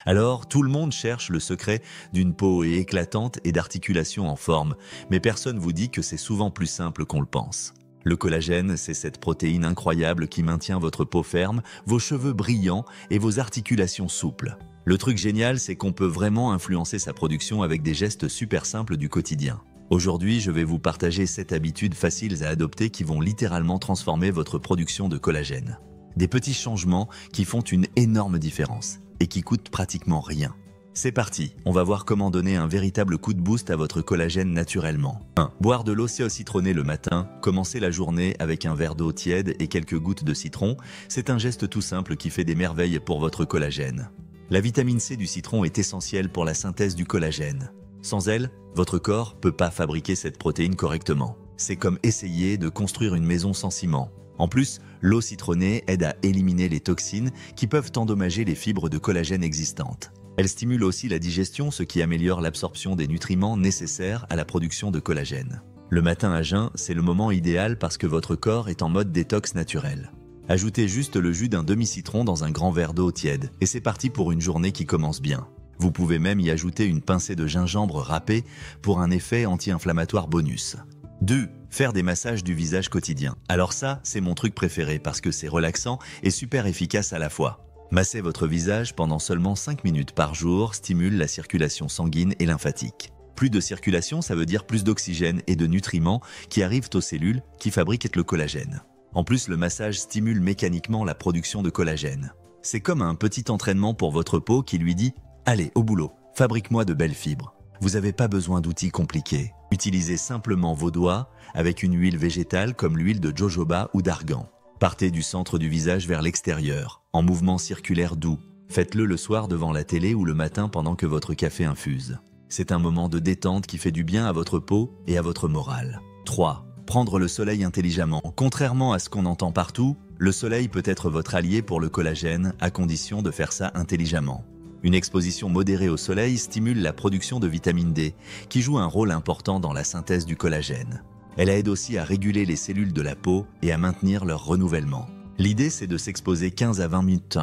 Alors, tout le monde cherche le secret d'une peau éclatante et d'articulations en forme, mais personne vous dit que c'est souvent plus simple qu'on le pense. Le collagène, c'est cette protéine incroyable qui maintient votre peau ferme, vos cheveux brillants et vos articulations souples. Le truc génial, c'est qu'on peut vraiment influencer sa production avec des gestes super simples du quotidien. Aujourd'hui, je vais vous partager 7 habitudes faciles à adopter qui vont littéralement transformer votre production de collagène. Des petits changements qui font une énorme différence et qui coûtent pratiquement rien. C'est parti, on va voir comment donner un véritable coup de boost à votre collagène naturellement. 1. Boire de l'eau citronnée le matin, commencer la journée avec un verre d'eau tiède et quelques gouttes de citron, c'est un geste tout simple qui fait des merveilles pour votre collagène. La vitamine C du citron est essentielle pour la synthèse du collagène. Sans elle, votre corps ne peut pas fabriquer cette protéine correctement. C'est comme essayer de construire une maison sans ciment. En plus, l'eau citronnée aide à éliminer les toxines qui peuvent endommager les fibres de collagène existantes. Elle stimule aussi la digestion, ce qui améliore l'absorption des nutriments nécessaires à la production de collagène. Le matin à jeun, c'est le moment idéal parce que votre corps est en mode détox naturel. Ajoutez juste le jus d'un demi-citron dans un grand verre d'eau tiède et c'est parti pour une journée qui commence bien. Vous pouvez même y ajouter une pincée de gingembre râpé pour un effet anti-inflammatoire bonus. 2. Faire des massages du visage quotidien. Alors ça, c'est mon truc préféré parce que c'est relaxant et super efficace à la fois. Masser votre visage pendant seulement 5 minutes par jour stimule la circulation sanguine et lymphatique. Plus de circulation, ça veut dire plus d'oxygène et de nutriments qui arrivent aux cellules qui fabriquent le collagène. En plus, le massage stimule mécaniquement la production de collagène. C'est comme un petit entraînement pour votre peau qui lui dit « Allez, au boulot, fabrique-moi de belles fibres ». Vous n'avez pas besoin d'outils compliqués. Utilisez simplement vos doigts avec une huile végétale comme l'huile de jojoba ou d'argan. Partez du centre du visage vers l'extérieur, en mouvement circulaire doux. Faites-le le soir devant la télé ou le matin pendant que votre café infuse. C'est un moment de détente qui fait du bien à votre peau et à votre morale. 3. Prendre le soleil intelligemment. Contrairement à ce qu'on entend partout, le soleil peut être votre allié pour le collagène à condition de faire ça intelligemment. Une exposition modérée au soleil stimule la production de vitamine D, qui joue un rôle important dans la synthèse du collagène. Elle aide aussi à réguler les cellules de la peau et à maintenir leur renouvellement. L'idée, c'est de s'exposer 15 à 20 minutes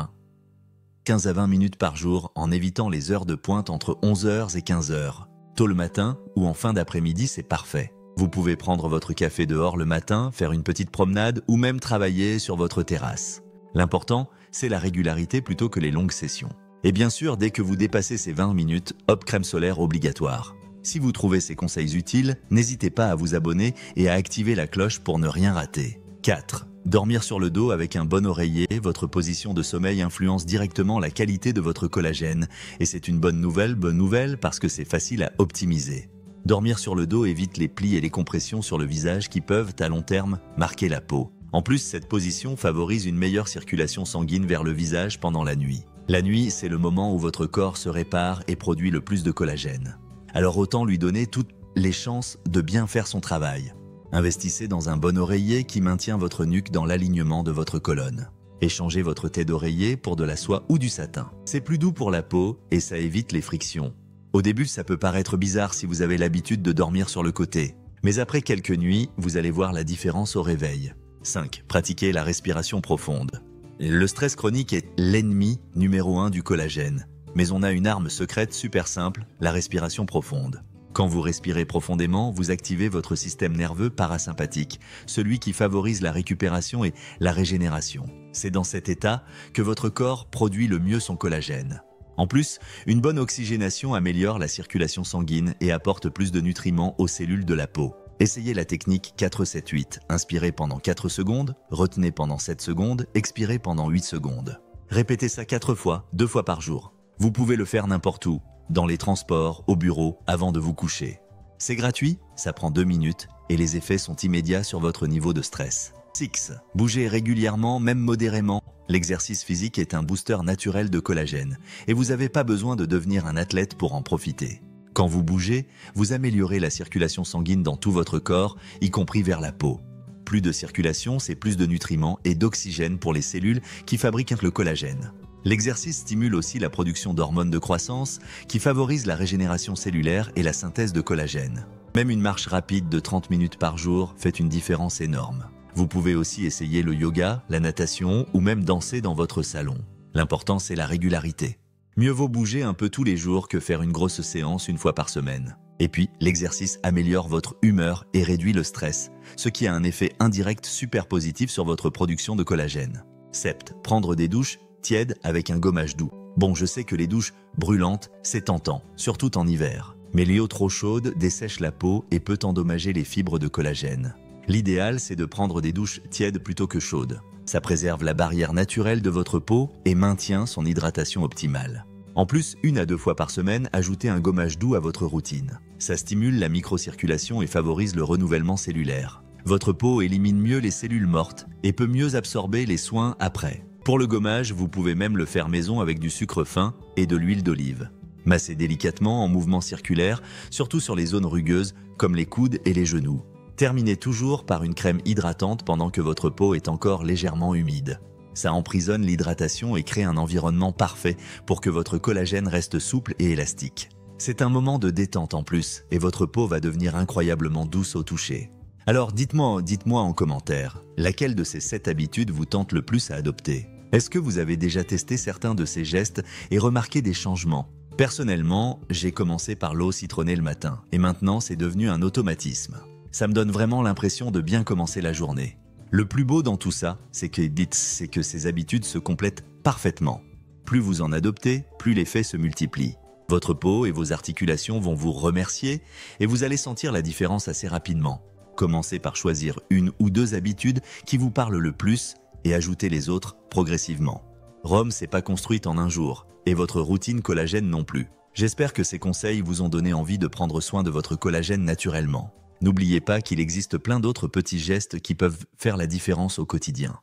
par jour en évitant les heures de pointe entre 11h et 15h. Tôt le matin ou en fin d'après-midi, c'est parfait. Vous pouvez prendre votre café dehors le matin, faire une petite promenade ou même travailler sur votre terrasse. L'important, c'est la régularité plutôt que les longues sessions. Et bien sûr, dès que vous dépassez ces 20 minutes, hop, crème solaire obligatoire. Si vous trouvez ces conseils utiles, n'hésitez pas à vous abonner et à activer la cloche pour ne rien rater. 4. Dormir sur le dos avec un bon oreiller, votre position de sommeil influence directement la qualité de votre collagène. Et c'est une bonne nouvelle parce que c'est facile à optimiser. Dormir sur le dos évite les plis et les compressions sur le visage qui peuvent, à long terme, marquer la peau. En plus, cette position favorise une meilleure circulation sanguine vers le visage pendant la nuit. La nuit, c'est le moment où votre corps se répare et produit le plus de collagène. Alors autant lui donner toutes les chances de bien faire son travail. Investissez dans un bon oreiller qui maintient votre nuque dans l'alignement de votre colonne. Échangez votre thé d'oreiller pour de la soie ou du satin. C'est plus doux pour la peau et ça évite les frictions. Au début, ça peut paraître bizarre si vous avez l'habitude de dormir sur le côté. Mais après quelques nuits, vous allez voir la différence au réveil. 5. Pratiquez la respiration profonde. Le stress chronique est l'ennemi numéro 1 du collagène. Mais on a une arme secrète super simple, la respiration profonde. Quand vous respirez profondément, vous activez votre système nerveux parasympathique, celui qui favorise la récupération et la régénération. C'est dans cet état que votre corps produit le mieux son collagène. En plus, une bonne oxygénation améliore la circulation sanguine et apporte plus de nutriments aux cellules de la peau. Essayez la technique 4-7-8. Inspirez pendant 4 secondes, retenez pendant 7 secondes, expirez pendant 8 secondes. Répétez ça 4 fois, 2 fois par jour. Vous pouvez le faire n'importe où, dans les transports, au bureau, avant de vous coucher. C'est gratuit, ça prend 2 minutes et les effets sont immédiats sur votre niveau de stress. 6. Bougez régulièrement, même modérément. L'exercice physique est un booster naturel de collagène et vous n'avez pas besoin de devenir un athlète pour en profiter. Quand vous bougez, vous améliorez la circulation sanguine dans tout votre corps, y compris vers la peau. Plus de circulation, c'est plus de nutriments et d'oxygène pour les cellules qui fabriquent le collagène. L'exercice stimule aussi la production d'hormones de croissance qui favorisent la régénération cellulaire et la synthèse de collagène. Même une marche rapide de 30 minutes par jour fait une différence énorme. Vous pouvez aussi essayer le yoga, la natation ou même danser dans votre salon. L'important, c'est la régularité. Mieux vaut bouger un peu tous les jours que faire une grosse séance une fois par semaine. Et puis, l'exercice améliore votre humeur et réduit le stress, ce qui a un effet indirect super positif sur votre production de collagène. Sept, prendre des douches tièdes avec un gommage doux. Bon, je sais que les douches brûlantes, c'est tentant, surtout en hiver. Mais l'eau trop chaude dessèche la peau et peut endommager les fibres de collagène. L'idéal, c'est de prendre des douches tièdes plutôt que chaudes. Ça préserve la barrière naturelle de votre peau et maintient son hydratation optimale. En plus, 1 à 2 fois par semaine, ajoutez un gommage doux à votre routine. Ça stimule la microcirculation et favorise le renouvellement cellulaire. Votre peau élimine mieux les cellules mortes et peut mieux absorber les soins après. Pour le gommage, vous pouvez même le faire maison avec du sucre fin et de l'huile d'olive. Massez délicatement en mouvement circulaire, surtout sur les zones rugueuses comme les coudes et les genoux. Terminez toujours par une crème hydratante pendant que votre peau est encore légèrement humide. Ça emprisonne l'hydratation et crée un environnement parfait pour que votre collagène reste souple et élastique. C'est un moment de détente en plus et votre peau va devenir incroyablement douce au toucher. Alors dites-moi en commentaire, laquelle de ces 7 habitudes vous tente le plus à adopter? Est-ce que vous avez déjà testé certains de ces gestes et remarqué des changements? Personnellement, j'ai commencé par l'eau citronnée le matin et maintenant c'est devenu un automatisme. Ça me donne vraiment l'impression de bien commencer la journée. Le plus beau dans tout ça, c'est que ces habitudes se complètent parfaitement. Plus vous en adoptez, plus l'effet se multiplie. Votre peau et vos articulations vont vous remercier et vous allez sentir la différence assez rapidement. Commencez par choisir 1 ou 2 habitudes qui vous parlent le plus et ajoutez les autres progressivement. Rome s'est pas construite en un jour et votre routine collagène non plus. J'espère que ces conseils vous ont donné envie de prendre soin de votre collagène naturellement. N'oubliez pas qu'il existe plein d'autres petits gestes qui peuvent faire la différence au quotidien.